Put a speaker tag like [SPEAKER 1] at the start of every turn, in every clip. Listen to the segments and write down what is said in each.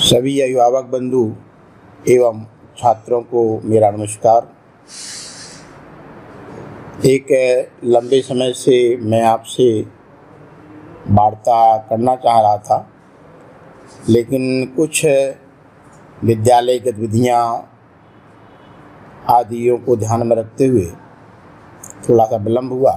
[SPEAKER 1] सभी अभिभावक बंधु एवं छात्रों को मेरा नमस्कार। एक लंबे समय से मैं आपसे वार्ता करना चाह रहा था, लेकिन कुछ विद्यालय गतिविधियाँ आदियों को ध्यान में रखते हुए थोड़ा सा विलम्ब हुआ,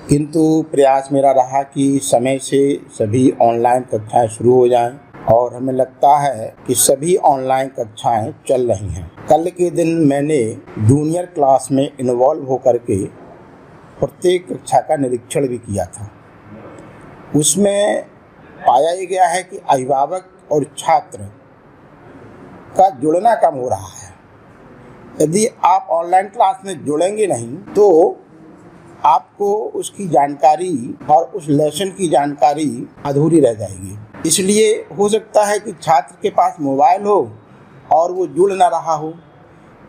[SPEAKER 1] किंतु प्रयास मेरा रहा कि समय से सभी ऑनलाइन कक्षाएं शुरू हो जाएं और हमें लगता है कि सभी ऑनलाइन कक्षाएं चल रही हैं। कल के दिन मैंने जूनियर क्लास में इन्वॉल्व होकर के प्रत्येक कक्षा का निरीक्षण भी किया था। उसमें पाया ही गया है कि अभिभावक और छात्र का जुड़ना कम हो रहा है। यदि आप ऑनलाइन क्लास में जुड़ेंगे नहीं तो आपको उसकी जानकारी और उस लेसन की जानकारी अधूरी रह जाएगी। इसलिए हो सकता है कि छात्र के पास मोबाइल हो और वो जुड़ ना रहा हो।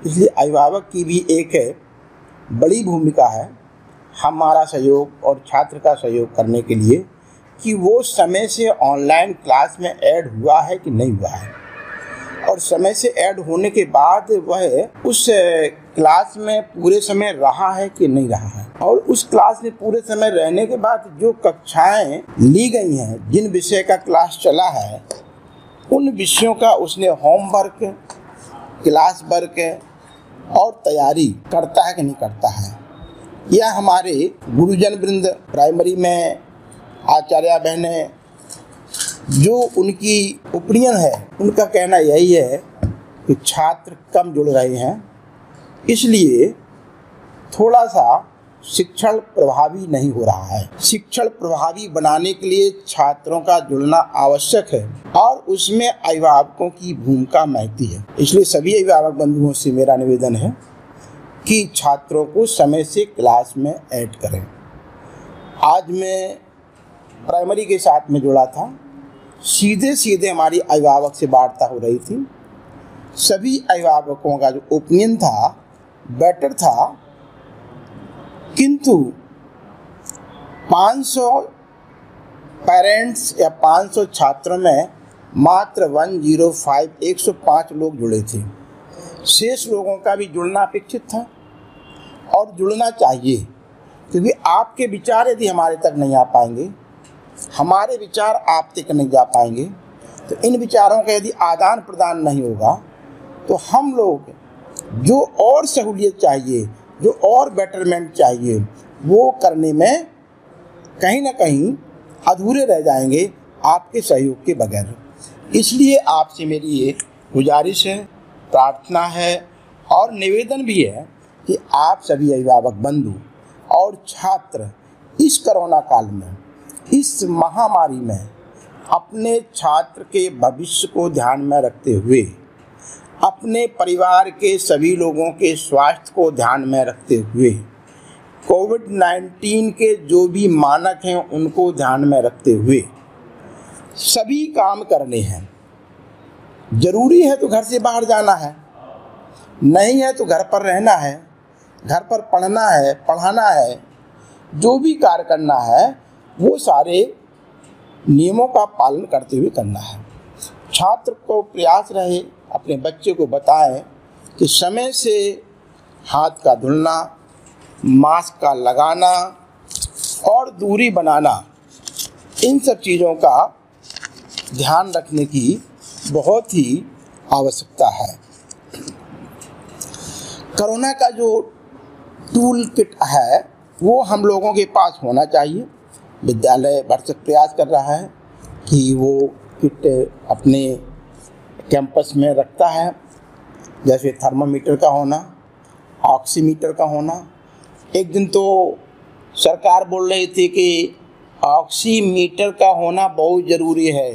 [SPEAKER 1] इसलिए अभिभावक की भी एक बड़ी भूमिका है हमारा सहयोग और छात्र का सहयोग करने के लिए कि वो समय से ऑनलाइन क्लास में ऐड हुआ है कि नहीं हुआ है, और समय से ऐड होने के बाद वह उस क्लास में पूरे समय रहा है कि नहीं रहा है, और उस क्लास में पूरे समय रहने के बाद जो कक्षाएं ली गई हैं, जिन विषय का क्लास चला है, उन विषयों का उसने होमवर्क, क्लास वर्क और तैयारी करता है कि नहीं करता है। यह हमारे गुरुजन वृंद प्राइमरी में आचार्य बहनें जो उनकी ओपिनियन है, उनका कहना यही है कि छात्र कम जुड़ रहे हैं, इसलिए थोड़ा सा शिक्षण प्रभावी नहीं हो रहा है। शिक्षण प्रभावी बनाने के लिए छात्रों का जुड़ना आवश्यक है और उसमें अभिभावकों की भूमिका महती है। इसलिए सभी अभिभावक बंधुओं से मेरा निवेदन है कि छात्रों को समय से क्लास में ऐड करें। आज मैं प्राइमरी के साथ में जुड़ा था, सीधे हमारी अभिभावक से वार्ता हो रही थी। सभी अभिभावकों का जो ओपिनियन था बेटर था, किंतु 500 पेरेंट्स या 500 छात्रों में मात्र 105 लोग जुड़े थे। शेष लोगों का भी जुड़ना अपेक्षित था और जुड़ना चाहिए, क्योंकि आपके विचार यदि हमारे तक नहीं आ पाएंगे, हमारे विचार आप तक नहीं जा पाएंगे, तो इन विचारों का यदि आदान प्रदान नहीं होगा तो हम लोग जो और सहूलियत चाहिए, जो और बेटरमेंट चाहिए, वो करने में कहीं ना कहीं अधूरे रह जाएंगे आपके सहयोग के बगैर। इसलिए आपसे मेरी ये गुजारिश है, प्रार्थना है और निवेदन भी है कि आप सभी अभिभावक बंधु और छात्र इस कोरोना काल में, इस महामारी में अपने छात्र के भविष्य को ध्यान में रखते हुए, अपने परिवार के सभी लोगों के स्वास्थ्य को ध्यान में रखते हुए, कोविड-19 के जो भी मानक हैं उनको ध्यान में रखते हुए सभी काम करने हैं। जरूरी है तो घर से बाहर जाना है, नहीं है तो घर पर रहना है, घर पर पढ़ना है, पढ़ाना है, जो भी कार्य करना है वो सारे नियमों का पालन करते हुए करना है। छात्र को प्रयास रहे, अपने बच्चे को बताएं कि समय से हाथ का धुलना, मास्क का लगाना और दूरी बनाना, इन सब चीज़ों का ध्यान रखने की बहुत ही आवश्यकता है। कोरोना का जो टूल किट है वो हम लोगों के पास होना चाहिए। विद्यालय भरसक प्रयास कर रहा है कि वो किट अपने कैंपस में रखता है, जैसे थर्मामीटर का होना, ऑक्सीमीटर का होना। एक दिन तो सरकार बोल रही थी कि ऑक्सीमीटर का होना बहुत ज़रूरी है।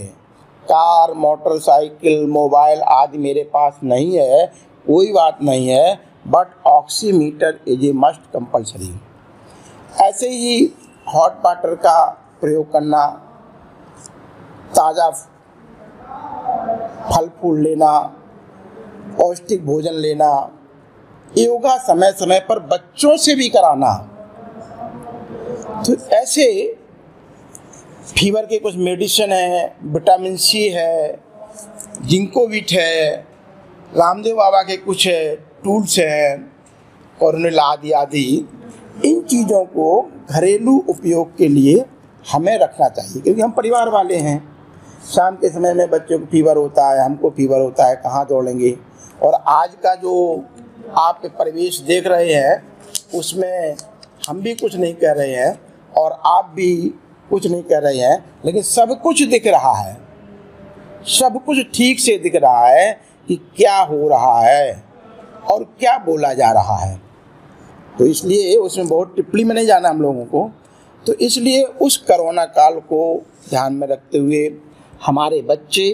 [SPEAKER 1] कार, मोटरसाइकिल, मोबाइल आदि मेरे पास नहीं है, कोई बात नहीं है, but oximeter is a must compulsory. ऐसे ही हॉट वाटर का प्रयोग करना, ताज़ा फल फूल लेना, पौष्टिक भोजन लेना, योगा समय समय पर बच्चों से भी कराना। तो ऐसे फीवर के कुछ मेडिसिन है, विटामिन सी है, जिंकोविट है, रामदेव बाबा के कुछ टूल्स हैं, कॉर्निल आदि आदि। इन चीज़ों को घरेलू उपयोग के लिए हमें रखना चाहिए, क्योंकि हम परिवार वाले हैं। शाम के समय में बच्चों को फीवर होता है, हमको फीवर होता है, कहाँ दौड़ेंगे। और आज का जो आप परिवेश देख रहे हैं उसमें हम भी कुछ नहीं कह रहे हैं और आप भी कुछ नहीं कह रहे हैं, लेकिन सब कुछ दिख रहा है, सब कुछ ठीक से दिख रहा है कि क्या हो रहा है और क्या बोला जा रहा है। तो इसलिए उसमें बहुत टिप्पणी में नहीं जाना हम लोगों को। तो इसलिए उस कोरोना काल को ध्यान में रखते हुए हमारे बच्चे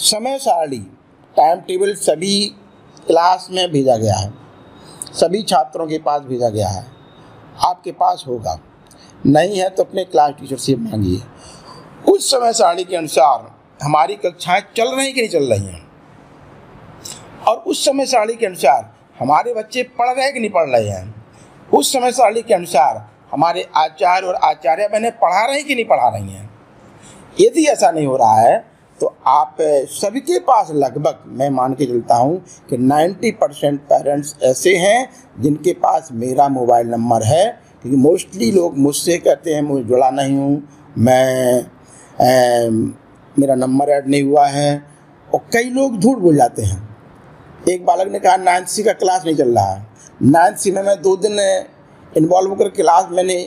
[SPEAKER 1] समय सारणी, टाइम टेबल सभी क्लास में भेजा गया है, सभी छात्रों के पास भेजा गया है। आपके पास होगा, नहीं है तो अपने क्लास टीचर से मांगिए। उस समय सारणी के अनुसार हमारी कक्षाएं चल रही कि नहीं चल रही हैं, और उस समय सारणी के अनुसार हमारे बच्चे पढ़ रहे कि नहीं पढ़ रहे हैं, उस समय सारणी के अनुसार हमारे आचार्य और आचार्य बहनें पढ़ा रहे कि नहीं पढ़ा रही हैं। यदि ऐसा नहीं हो रहा है तो आप सभी के पास लगभग, मैं मान के चलता हूँ कि 90% पेरेंट्स ऐसे हैं जिनके पास मेरा मोबाइल नंबर है, क्योंकि मोस्टली लोग मुझसे कहते हैं मुझे जुड़ा नहीं हूँ, मेरा नंबर ऐड नहीं हुआ है, और कई लोग झूठ बोल जाते हैं। एक बालक ने कहा 9th C का क्लास नहीं चल रहा है। 9th C में मैं 2 दिन इन्वॉल्व होकर क्लास मैंने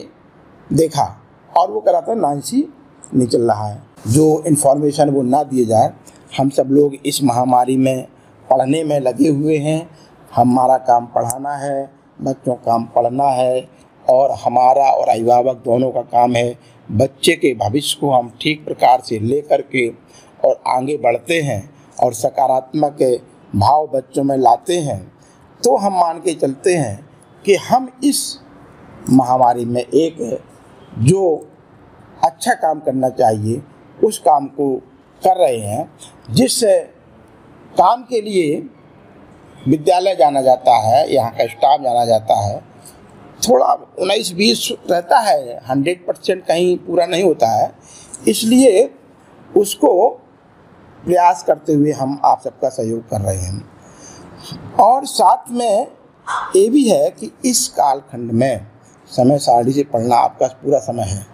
[SPEAKER 1] देखा और वो कह रहा था 9th C नहीं चल रहा है। जो इन्फॉर्मेशन वो ना दिए जाए। हम सब लोग इस महामारी में पढ़ने में लगे हुए हैं। हमारा काम पढ़ाना है, बच्चों का काम पढ़ना है, और हमारा और अभिभावक दोनों का काम है बच्चे के भविष्य को हम ठीक प्रकार से ले कर के और आगे बढ़ते हैं और सकारात्मक भाव बच्चों में लाते हैं, तो हम मान के चलते हैं कि हम इस महामारी में एक जो अच्छा काम करना चाहिए उस काम को कर रहे हैं। जिस काम के लिए विद्यालय जाना जाता है, यहाँ का स्टाफ जाना जाता है, थोड़ा 19-20 रहता है, 100% कहीं पूरा नहीं होता है, इसलिए उसको प्रयास करते हुए हम आप सबका सहयोग कर रहे हैं। और साथ में ये भी है कि इस कालखंड में समय सारणी से पढ़ना आपका पूरा समय है,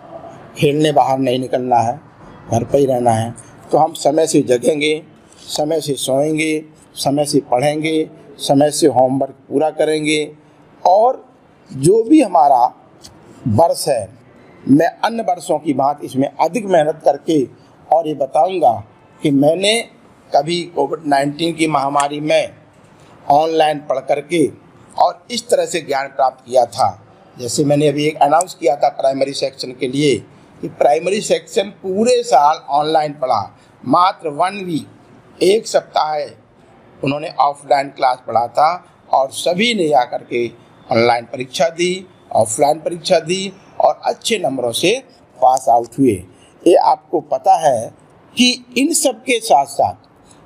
[SPEAKER 1] खेलने बाहर नहीं निकलना है, घर पर ही रहना है। तो हम समय से जगेंगे, समय से सोएंगे, समय से पढ़ेंगे, समय से होमवर्क पूरा करेंगे, और जो भी हमारा वर्ष है, मैं अन्य वर्षों की बात इसमें अधिक मेहनत करके और ये बताऊंगा कि मैंने कभी कोविड-19 की महामारी में ऑनलाइन पढ़ करके और इस तरह से ज्ञान प्राप्त किया था। जैसे मैंने अभी एक अनाउंस किया था प्राइमरी सेक्शन के लिए कि प्राइमरी सेक्शन पूरे साल ऑनलाइन पढ़ा, मात्र 1 वीक, 1 सप्ताह उन्होंने ऑफलाइन क्लास पढ़ा था, और सभी ने आकर के ऑनलाइन परीक्षा दी, ऑफलाइन परीक्षा दी और अच्छे नंबरों से पास आउट हुए। ये आपको पता है कि इन सब के साथ साथ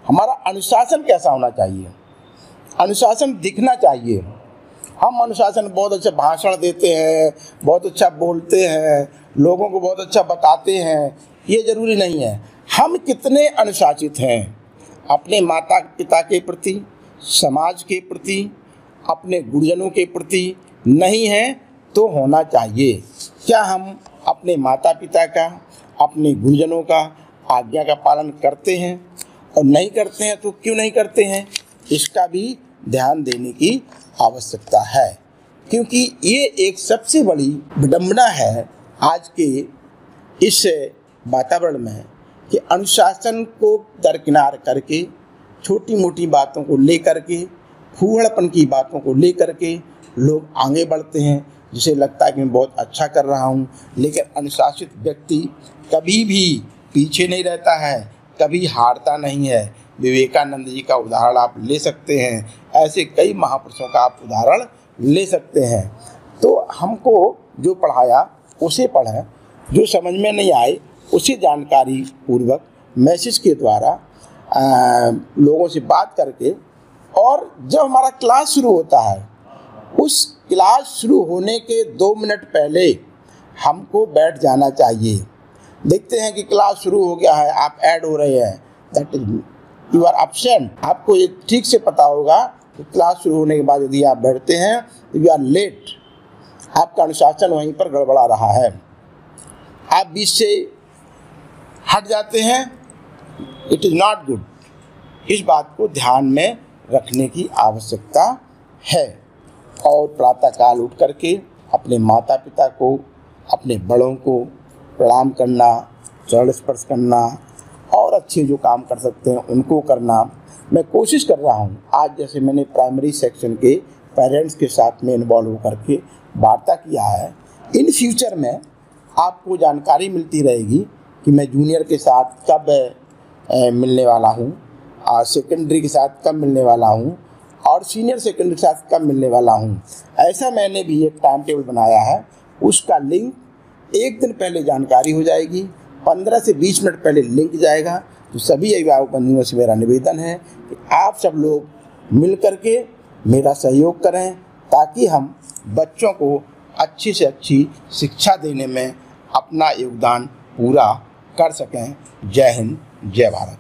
[SPEAKER 1] हमारा अनुशासन कैसा होना चाहिए, अनुशासन दिखना चाहिए। हम अनुशासन बहुत अच्छा भाषण देते हैं, बहुत अच्छा बोलते हैं, लोगों को बहुत अच्छा बताते हैं, ये ज़रूरी नहीं है। हम कितने अनुशासित हैं अपने माता पिता के प्रति, समाज के प्रति, अपने गुरुजनों के प्रति नहीं है तो होना चाहिए। क्या हम अपने माता पिता का, अपने गुरुजनों का आज्ञा का पालन करते हैं, और नहीं करते हैं तो क्यों नहीं करते हैं, इसका भी ध्यान देने की आवश्यकता है। क्योंकि ये एक सबसे बड़ी विडंबना है आज के इस वातावरण में कि अनुशासन को दरकिनार करके छोटी मोटी बातों को लेकर के, फूहड़पन की बातों को लेकर के लोग आगे बढ़ते हैं, जिसे लगता है कि मैं बहुत अच्छा कर रहा हूँ। लेकिन अनुशासित व्यक्ति कभी भी पीछे नहीं रहता है, कभी हारता नहीं है। विवेकानंद जी का उदाहरण आप ले सकते हैं, ऐसे कई महापुरुषों का आप उदाहरण ले सकते हैं। तो हमको जो पढ़ाया उसे पढ़ें, जो समझ में नहीं आए उसे जानकारी पूर्वक मैसेज के द्वारा लोगों से बात करके, और जब हमारा क्लास शुरू होता है उस क्लास शुरू होने के 2 मिनट पहले हमको बैठ जाना चाहिए। देखते हैं कि क्लास शुरू हो गया है, आप ऐड हो रहे हैं, that is you are absent. आपको ये ठीक से पता होगा कि क्लास शुरू होने के बाद यदि आप बैठते हैं तो यू आर लेट, आपका अनुशासन वहीं पर गड़बड़ा रहा है, आप बीच से हट जाते हैं, इट इज़ नॉट गुड। इस बात को ध्यान में रखने की आवश्यकता है और प्रातःकाल उठ करके अपने माता पिता को, अपने बड़ों को प्रणाम करना, चरण स्पर्श करना और अच्छे जो काम कर सकते हैं उनको करना। मैं कोशिश कर रहा हूँ, आज जैसे मैंने प्राइमरी सेक्शन के पेरेंट्स के साथ में इन्वॉल्व होकर के वार्ता किया है, इन फ्यूचर में आपको जानकारी मिलती रहेगी कि मैं जूनियर के साथ कब मिलने वाला हूँ, सेकेंडरी के साथ कब मिलने वाला हूँ और सीनियर सेकेंडरी के साथ कब मिलने वाला हूँ। ऐसा मैंने भी एक टाइम टेबल बनाया है, उसका लिंक एक दिन पहले जानकारी हो जाएगी, 15 से 20 मिनट पहले लिंक जाएगा। तो सभी अभिभावक बंधुओं से मेरा निवेदन है कि आप सब लोग मिल करके मेरा सहयोग करें ताकि हम बच्चों को अच्छी से अच्छी शिक्षा देने में अपना योगदान पूरा कर सकें। जय हिंद, जय भारत।